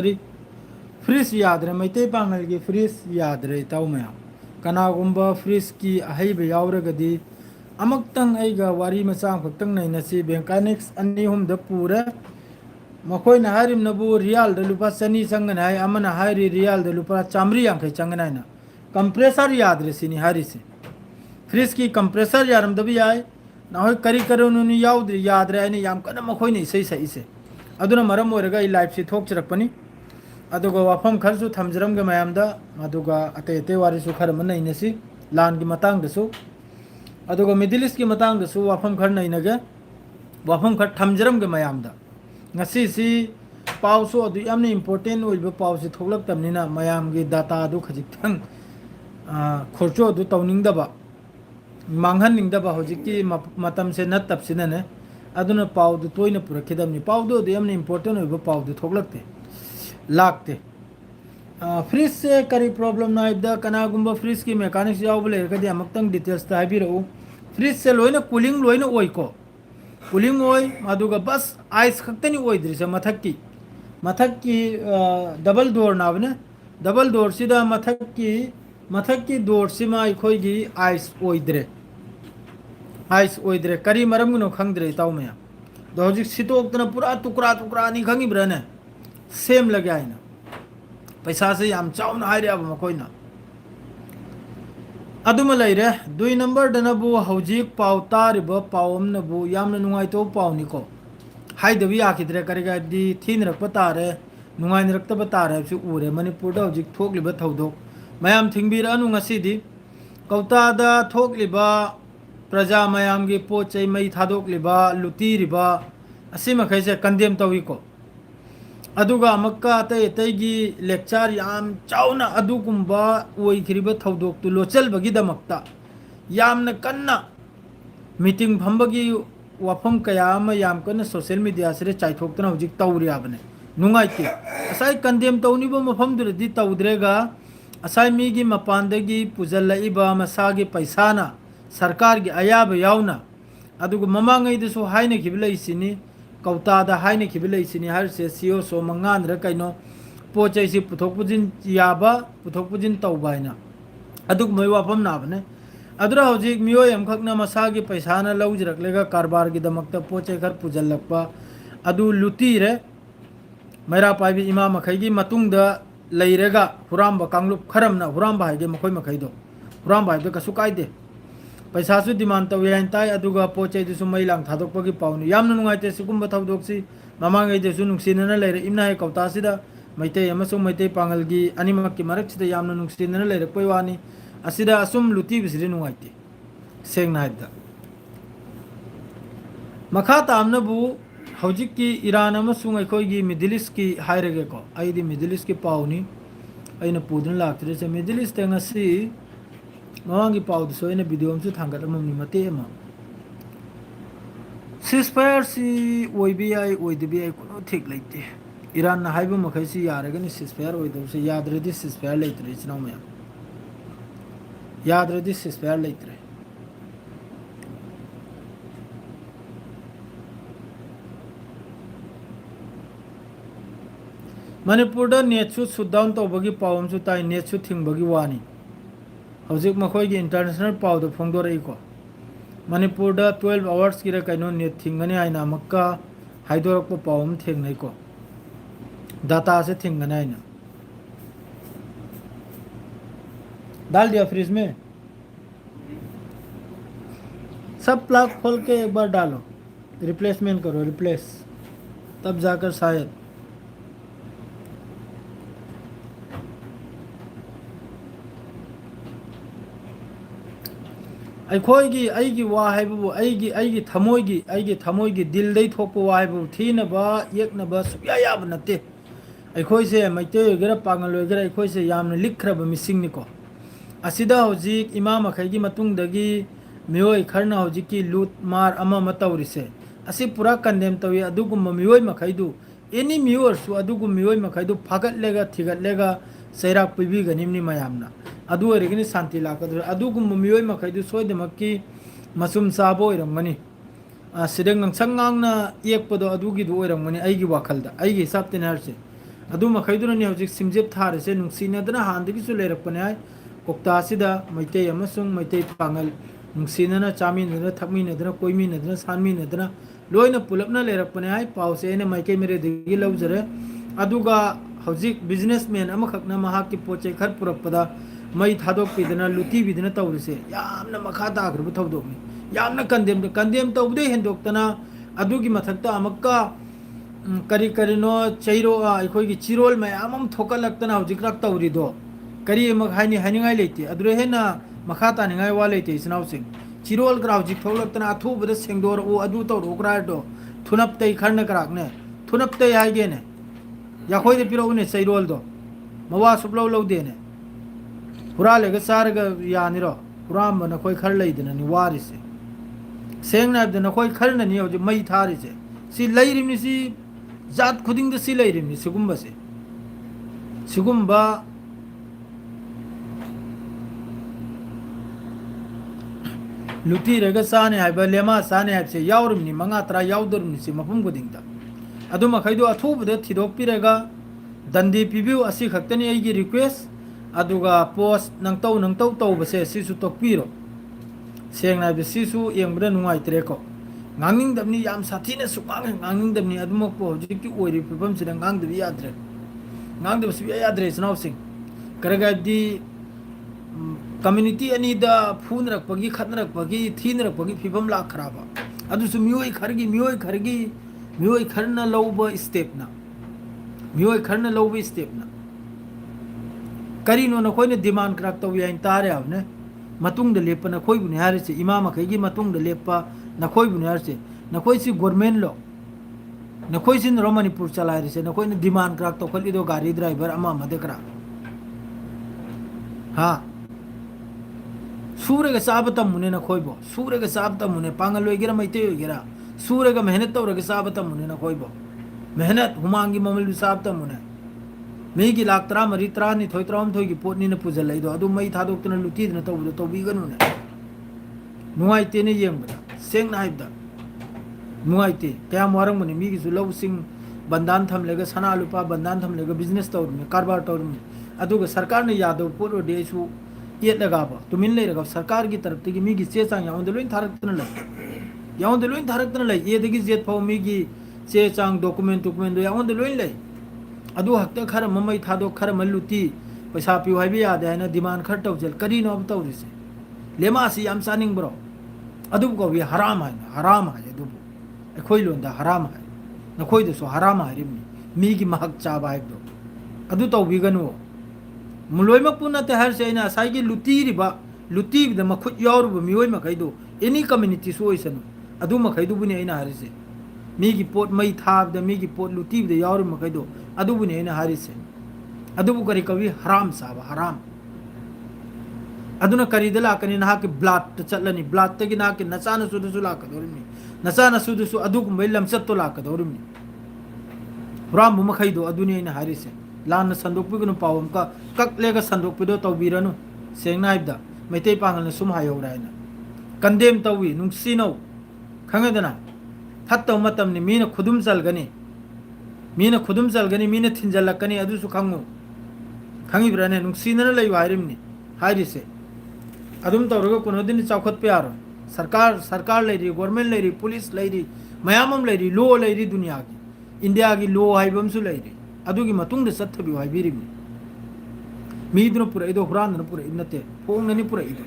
Freeze याद्रे मैते पांगल की freeze याद्रे ताऊ मैं कनागुम्बा फ्रीज की अहैब यावरगदी अमक्तंग ऐगा वारी मचांग खक्तंग नैनसी बेंकानिक्स अन्नी हुम द पूरे मखोइना हारिम नबु रियाल द लुपा चनी चंगना है अमना हारी रियाल द लुपा चामरी यांखे चंगना है ना कंप्रेसर याद्रे सिनी हारी से फ्रीज की कंप्रेसर यारम दबी आए ना हो करी करो उन्होंने याद याद रहे नहीं याम कना मखोई नहीं सही सही से अदुना मरम ओरगा लाइफ से थोक चरकपनी अदुगा वाफम खरसु थमजरम के मयामदा अदुगा अते अते वारिसु खर मन नहीं नसी लान की मतंग दसु अदुगा मिडिल ईस्ट की मतंग दसु वाफम खर नहीं नगे वाफम खर थमजरम के मयामदा ngasi si पाउसो अदु यामने इंपोर्टेंट ओइबो पाउसे थोलक तमनिना मयाम की डाटा अदु खजिक थंग खर्चो अदु तौनिंगदबा मांगहनिंगदबा होजिकी मतम से न तपसिनने अदुना पाउदु तोइना पुरखिदमनि पाउदु अदु यामने इंपोर्टेंट ओइबो पाउदु थोलकते लागते फ्रिज से करी प्रॉब्लम ना इबदा कनागुम्बा फ्रिज की मैकेनिक्स याव लेरगदि अमक्तंग डिटेल्स ता हाबिरउ फ्रिज से लोइना कूलिंग लोइना ओइको कूलिंग ओइ मदुगा बस आइस खक्तनी ओइद्रिसे मथक की डबल डोर नाबने डबल डोर सिदा मथक की डोर सिमा इखोइगी आइस ओइद्रे करी मरमगनो खंगद्रे ताऊ मैं दो हजिक सितोक्तना पूरा टुकड़ा टुकड़ा नि खंगिब्रने सेम लगे आइना पैसा से याम चाउना हाइरे अब मखोइना अदुमा लैरे दुई नंबर दनबु हौजिक पाउ तारिब पाउम नबु यामना नुंगाइतो पाउनिको हाइदबि आखिद्रे करेगा दी थीनरक तारे नुंगाइनरक तारे से उरे मणिपुर दा हौजिक थोकलिबा थौदोक मयाम थिंगबिरा नु ngasidi कौतादा थोकलिबा प्रजा मयाम की पोचै मई थादोकलिबा लुतीरिबा असिमा खैसे कंडेम तविको अदुगा मक्का अतै अतैगी लेक्चर याम चाउना अदुगुम्बा ओइखरिबा थौदोक तु लोचलबगिदमक्ता यामना कन्ना मीटिंग फंबगी वाफम कया याम कन्ना सोशल मीडिया से चाइथोक्तना हौजिक तौरियाबने नुंगाइते असाई कंडेम तौनिबो मफमदुरदि तौद्रेगा असाई मीगी मपानदगी पुजल्लाइबा मसागी पैसाना सरकार की अयाब यावना अदुगु ममांगैदसु हाइने खिबलैसिनी कौतादा हाइने खिबलैसिनी हर से सीओ सो मंगान र कैनो पोचैसि पुथोक पुजिन याबा पुथोक पुजिन तौबाइना अदुग मै वाफम नाबने अदुरा हौजिक मियोय अमखकना मसागी पैसाना लौजरकलेगा कारबार की दमकता पोचै खर पुजल्लकपा अदु लुती रे मैरा पाइबी इमा मखैगी मतुंगदा लैरेगा हुरामबा कांगलुप खरमना हुरामबा हाइगे मखोय मखैदो हुरामबा हाइबे कसु कायदे पैसासु डिमांड तवे ताई अदुगा पोचैदुसु मैलांग थादोकपगी पाउनु यामना नुंगाइते सिगुम्बा थौदोकसि ममांगैदेसु नुंसिनना लैरे इमना हे कौतासिदा मैते अमसुंग मैते पांगलगी अनिमककी मरकसिदा यामना नुंसिनना लैरकपै वानी असिदा असुम लुती बिसिरि नुंगाइते सेंगना हाइदा मखा तामनबु हौजिककी ईरान अमसुंग अखोइगी मिडिल ईस्ट की हाइरेगेको आइदि मिडिल ईस्ट की पाउनी अइना पुदन लाक्तरेसे मिडिल ईस्ट तेंगसी मवांगी पाउदसो अइना वीडियो अमसु थांगदमनि मते अमा सिसफायर सी ओइबी आई ओइदबी आई कोनो ठीक लैते ईरान ना हाइबो मखैसी यारगनि सिसफायर ओइदबसे याद्रदि सिसफायर लैतरे चिनाव मया याद्रदि सिसफायर लैतरे मणिपुर नेटसु सुडाउन तौबगी पावमसु ताई नेटसु थिंगबगी वानी हौजिक मखोइगी इंटरनेशनल पाउद फोंदोरइको मणिपुर 12 आवर्स की कैनो नेट थिंगने आइना मक्का हाइदोरकपो पावम थिंगनैको डाटा से थिंगने आइना डाल दिया फ्रिज में सब प्लग खोल के एक बार डालो रिप्लेसमेंट करो रिप्लेस तब जाकर शायद अखोइगी आइगी वा हाइबु आइगी थमोइगी दिल दै थोको वा हाइबु थीनबा येकनबा सुया याब नते अखोइसे मैते गेरा पांगल गेरा अखोइसे यामन लिखरब मिसिंगनिको असिदा हौजिक इमा मखैगी मतुंगदगी मियोय खरना हौजिकी लूट मार अमा मतौरिसे असि पूरा कंडेम तवे अदुगुम मियोय मखैदु एनी मियोरसु अदुगुम मियोय मखैदु फागतलेगा थिगतलेगा सैराक पिबिगनिमनि मयामना अदु ओइरगनि शांति लाकद्र अदुगुम मियोय मखैदु सोयदमक्की मसुम चाबो ओइरमगनि सिदंग संगांगना एकपदो अदुगी दु ओइरमगनि आइगी वाखलदा आइगी हिसाब तेनारसे अदु मखैदुरनि हौजिक सिमजेब थारसे नुंसिनदना हांदगिसु लेरकपने आय कोक्तासिदा मैते अमसुंग मैते पांगल नुंसिनना चामिनदना थकमिनदना कोइमिनदना सानमिनदना लोइना पुलपना लेरकपने आय पाउसे ने मैके मेरे दिगि लौजरे अदुगा हौजिक बिजनेसमैन अमखकना महाकी पोचे खर पुरपदा मई थादोकपिदना लुटीबिदना तौरिसे यामना मखा ताग्रब थौदोकनि यामना कंडेम तौबदे हेंदोक्तना अदुगी मथक्ता अमक्का करी करीनो चैरो अखोगी चिरोल मयाम थोकलक्तना हौजिक तौरिदो करी हाइनिंगाई लेते अदुरे हेना मखा तानिंगाई वा लेते इसनाउसिंग चिरोल ग्रा हौजिक थोकलक्तना अथुबदा सेंगदोर ओ अदु तौरो ग्राडो थुनपतै खरना कराकने थुनपतै हाइगेने याखोइदे पिरोउने चैरोलदो मवा सुबलौ लौदेने हुरालेगा सारगा यानिरो हुराम नखोइ खर लैदना नि वारिसे सेंगना हबदे नखोइ खरना नि हौजिक मई थारिसे सी लैरिमनि सी जात खुदिंग सी लैरिमनि सिगुम्बसे सिगुम्बा लुटीरगा साने हाइबा लेमा साने हाइबसे यावरिमनि मंगा तरा यावदरमनि सी मफुम खुदिंगदा अदु मखैदो अथुबदे थिदोकपिरगा दंडी पिबिउ असि खक्तनि आइगी रिक्वेस्ट अदुगा पोस्ट नंगतौ तौबसे सिसु तोकपिरो सेंगना हबदे सिसु येंबदा नुंगाइत्रेको nganingdamni yam sathina sukwang nganingdamni adumok po hojiki oiri pibam sida ngangdbi yadre ngangdbi su yadre snaw sing karaga di community ani da phun rak pagi khatna rak pagi thin rak pagi pibam la kharaba adu su mioi kharna lowba step na mioi kharna lowba step na karino na koine demand krak taw yain tare avne matung de lepa na koi buni harise imama kai gi matung de lepa नखोई बुनियारसे नखोई सी government लो नखोई सी मणिपुर चलाए रिसे नखोई ने demand क्राक तो खली दो गाड़ी driver अमा मदे करा हाँ सूर्य के साब तम मुने नखोई बो सूर्य के साब तम मुने पांगल वगैरह मैते वगैरह सूर्य का मेहनत तो रगे साब तम मुने नखोई बो मेहनत हुमांगी ममल साब तम मुने मी की लाख तरा मरी तरा नि थोई तराम थोई की पोटनी ने पुजल लई दो अदु मई थादोक्तन लुटी न तो बीगनु ने नुआइते ने येंबदा सेंगना हाइबदा नुआइते क्या मोरंग मने मी गिसु लौसिंग बंदान थमलेगा सना लुपा बंदान थमलेगा बिजनेस तौरमे कारबार तौरमे अदुगा सरकार ने यादव पोरो देसु येतलगाबा तुमिन लेरगा सरकार की तरफ तगी मी गी चे चांग याउंदे लोइन थारक्तन लई ये दगी जेत फाउ मी गी चे चांग डॉक्यूमेंट दो याउंदे लोइन लई अदु हक्ता खर ममई थादो खर मल्लुती पैसा पिउ हाइबे यादे हैना डिमांड खर तौजल करी नो तौरिसे लेमासी याम सानिंग ब्रो अदुब को भी हराम है अदुब अखोई लोंदा हराम है नखोई दसो हराम है रिमनी मी की महक चाबा है दो अदु तो बिगनो मुलोय मक पुना ते हर सेना साइगी लुती द मखुत यारुब मियोय मखैदो एनी कम्युनिटी सोइसनु अदु मखैदु बुने आइना हरिसे मी की पोट मई थाब द मी की पोट लुती द यारुब मखैदो अदु बुने आइना हरिसे अदु करी कवि हराम साबा हराम अदुना करीदा लाकनी ना के ब्लड चलनी ब्लड तगी ना के नचाना सुदसु लाकदोरनी नचाना सुदसु अदुगुमै लमचत्तो लाकदोरनी राम मखैदो अदुनी ने हारिसे लान संदोकपिगनु पावम का ककलेगा संदोकपिदो तौबिरनु सेंगनाइबदा मैतै पांगल सुम हायौरायना कंडेम तौवी नुंसिनौ खंगदना फत्तौ मतमनि मीना खुदुम चलगनी मीना थिंजलकनी अदुसु खंगु खंगिब्राने नुंसिनना लैवा हारिमनी हारिसे अदुम तौरगा कुनोदिन चौखत पे आरो सरकार लेरी गवर्नमेंट लेरी पुलिस लेरी मयामम लेरी लो लेरी दुनिया की इंडिया की लो हाइबमसु लेरी अदुगी मतुंग दे सत्थबि हाइबिरिमि मीदुन पुरा इदो हुरान पुरा इनते फोंगननि पुरा इदो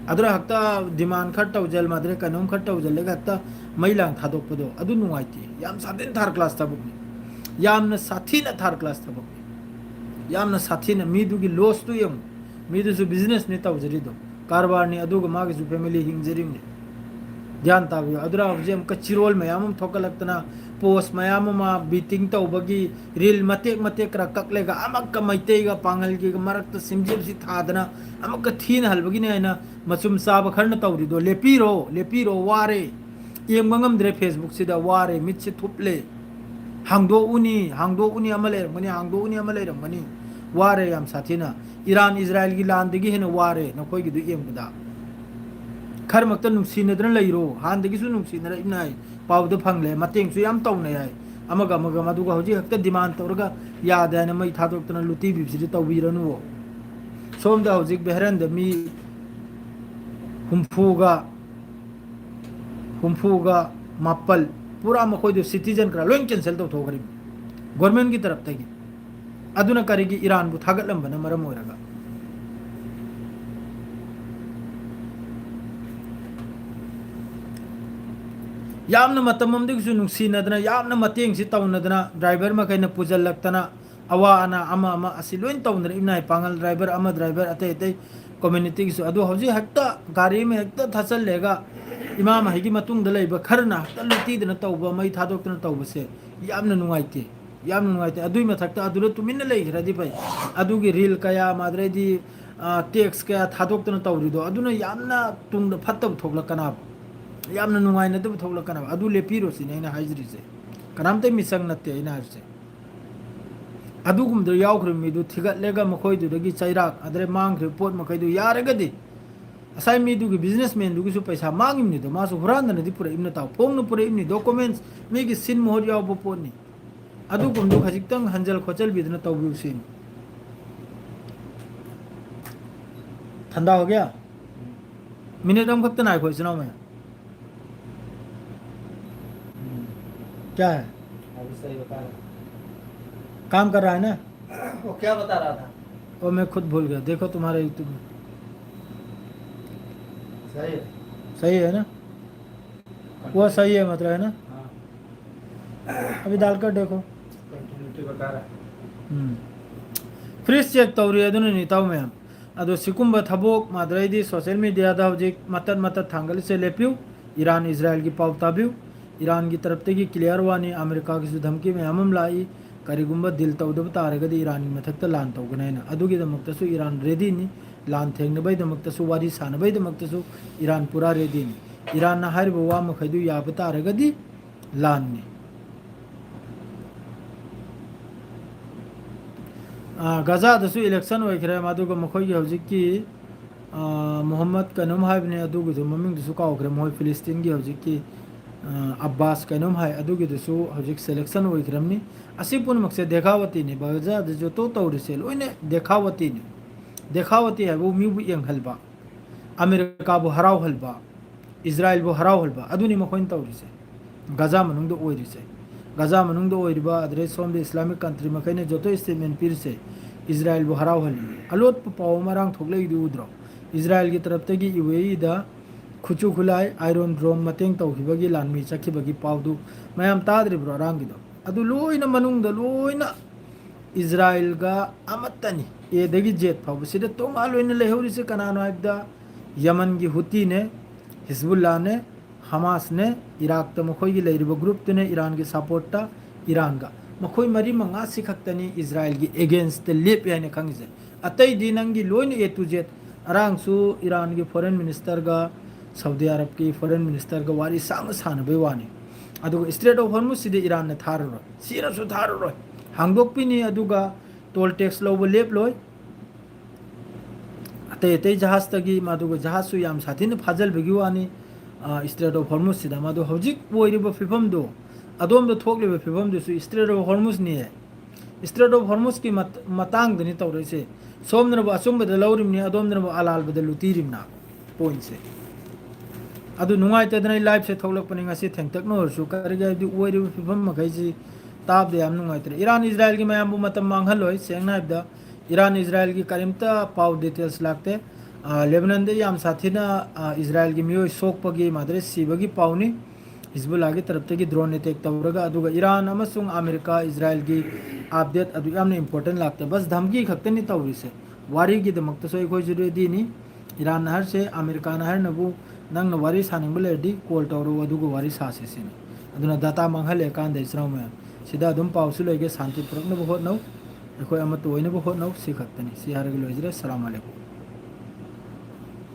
अदुरा हक्ता डिमांड खट तौजल मादरे कनोम खट तौजल लेगा हक्ता मैलांग थादोकपदो अदु नुवाइति याम सादिन थार क्लास तबुकनि यामना साथीना थार क्लास तबुकनि यामना साथीना मीदुगी लॉस तु यम मीदुसु बिजनेस ने तौजरिदो कारबार ने अदुगा मागिसु फैमिली हिंगजरिमने ध्यान ताबियो अदुरा जेम कचिरोल मयाम थोकलक्तना पोस्ट मयाम मा बीटिंग तौबगी रील मतेक करा ककलेगा अमक मैतेगा पांगलगी मरक्त सिमजिबसि थादना अमक थीन हलबगी ने आइना मचुम साब खरन तौरिदो लेपिरो वारे येंगमंगमद्रे फेसबुक सिदा वारे मिटसे थुपले हांगदो उनी अमले रमनी वारे याम साथीना ईरान इजराइल की लांदगी हेन वारे नखोई गिदु येंगदा खरमक्ता नुंसिनदन लैरो हांदगिसु नुंसिनरा इनाय पावदो फंगले मतेंगसु याम तौना याय हक डिमांड तौर याद है मई थादोक्तना लुटी बीबसी तौबीरनु सोमदा हौजिक बेहरन मी हुम्फूगा मापल पूरा मखोइदो सिटीजन करा लोइन कैंसिल तौथोखरि गवर्नमेंट की तरफ तगी अदुना करिगी ईरान बु थागतलंबना मरम ओइरगा यामना मतममदिगसु नुंसीनदना यामना मतेंगसि तौनदना ड्राइवर मकैना पुजलक्तना अवा अना अमा अमा असि लोइन तौनर इनाय पांगल ड्राइवर अते अते कम्युनिटी किसु अदु हौजी हक्ता गाड़ी में हक्ता थसल लेगा इमाम हगी मतुंग दलेब खरना हक्ता लुटीदना तौबा मई थादोक्तना तौबसे यामना नुंगाइते अदुई मथक्ता अदुला तुमिन लेखरदि फै अदुगी रील कया माद्रेदी टेक्स कया थादोक्तना तौरिदो अदुना यामना तुंग फत्तब थोकलकना यामना नुंगाइनदब थोकलकना अदु लेपिरोसिने आइना हाइजरिसे कनामते मिसंग नत्ते आइना हाइसे अदुगुमदो यावख्रे मिदु थिगतलेगा मखोइदुदगी चैराक अदरे मांगख्रे पोट मखैदु यारगदि असai मिदुगी बिजनेसमैन दुगिसु पैसा मांगिमनिदो मासु हुरानदनदि पुरा इमना ताव फोंगनु पुरा इमनि डॉक्यूमेंट्स मिगी सिन मोहर यावबो पोटनि अदुगुमदो खजिक्तंग हंजल खोचल बिदना तौबिउसिन ठंडा हो गया मिनट हम खत्ता नाय खोइ सुनाओ मैं क्या है अभी सही बता रहा काम कर रहा है ना वो क्या बता रहा था और मैं खुद भूल गया देखो तुम्हारे यूट्यूब में सही है सही है ना वो सही है मतलब है ना हाँ अभी डालकर देखो कंटिन्यूटी बता रहा है फ्रीज चेक तौरी अदुना निताव मैम अदो सिकुंब थबोक माद्रैदी सोशल मीडिया दा हौजिक मत थांगल से लेपियो ईरान इजराइल की पाव ताबियो ईरान की तरफ ते की क्लियर वानी अमेरिका की धमकी में हमम लाई करिगुंब दिल तौदब तारगदि ईरान मथक्ता लान तौगनायना अदुगी दमक्तसु ईरान रेडी नि लान थेंगनबै दमक्तसु वारी सानबै दमक्तसु ईरान पूरा रेडी नि ईरान ना हरब वा मखैदु याब तारगदि लान नि गजा दसु इलेक्शन होइखरे मादुगा मखोइगी हौजिकी मोहम्मद कनुम हाइबने अदुगी ममिंग दसु काउखरे मोय फिलिस्तीन गी हौजिकी अब्बास कनुम हाय अदुगी दसु हौजिक सिलेक्शन होइखरमनि असि पुनमक्से देखावती ने बजा जो तो तौरिसे लोइने देखावती है वो मीबु यंगहलबा अमेरिका बु हराव हलबा इजराइल बु हराव हलबा अदुनि मखोइन तौरिसे गजा मनुंग ओइरिसे गजा मनुंग ओइरिबा अदरे सोम इस्लामिक कंट्री मखैने जो तो स्टेटमेंट पिरसे इजराइल बु हराव हल अलोट पाव मरांग थोकले उद्रो इजराइल की तरफ तगी यूएई दा खुचु खुलाई आयरन ड्रोन मतेंग तौखिबगी लानमी चखिबगी पावदु मयाम ताद्रिब्रो रांगिदो अदु लोइना मनुंग लोइना इजराइल गा अमतनी ए दगी जेट फाव सिदा तोंगा लोइना लेहौरिसे कनानो आइबदा यमन की हुती ने हिजबुल्लाह ने हमास ने इराक त मखोई की लेरिबो ग्रुप ने ईरान की सपोर्ट ता ईरान का मखोई मरी मंगा सिखक्तनी इजराइल की अगेंस्ट लेप याने खंगिसे अतई दी नंगी लोइन ए टू जेट अरांगसु ईरान की फॉरेन मिनिस्टर का सऊदी अरब की फॉरेन मिनिस्टर का वारी सांग सानबे वानी अदुगा स्ट्रेट ऑफ हॉर्मुज सिदे ईरान ने थाररो सिरसु थाररो हांगदोकपिनी अदुगा टोल टैक्स लोबो लेप लोय अतई अतई जहाज तगी मादुगा जहाजसु याम साथिन फाजल बेगी वानी स्ट्रेट ऑफ हॉर्मुज सिदा मादु हौजिक ओइरिबो फिफम दो अदोम दो थोकलेबो फिफम दुसु स्ट्रेट ऑफ हॉर्मुज नि है स्ट्रेट ऑफ हॉर्मुज की मतांग दनि तौरैसे सोमनबो असुंबद लौरिमनि अदोमनबो अलालबद लुतिरिमना पॉइंट से अदु नुंगाइतदना लाइफ से थोलकपनि ngasi थेंगतकनोरसु करगैदि ओइरिबो फिफम मखैजि ताबदे याम नुंगाइतरे ईरान इजराइल की मयामबु मतम मांगहलोय सेंगनाइबदा ईरान इजराइल की करिमता पाव डिटेल्स लागते लेबनान दे याम साथिना इजराइल की मियो सोकपगी मादरे सिबगी पावनी हिजबुल्लाह की तरफ तगी ड्रोन अटैक तौरगा अदुगा ईरान अमसुंग अमेरिका इजराइल की अपडेट अदु यामने इंपोर्टेंट लागते बस धमकी खक्तनी तौरिसे वारी की दमक्तसो इखोय जुरेदीनी ईरान हर से अमेरिका हर नबु नंग वारी सानिंग लेडी कॉल तौरो अदुगा वारी सासेसिनी अदुना डाटा मांगहले कांदे इसराव में सिदा अदुम पावसु लेगे शांति पुरकनबो होतनौ अखोय अमत ओइनबो होतनौ सि खक्तनी सि हारगे लोइजरे अस्सलाम वालेकुम।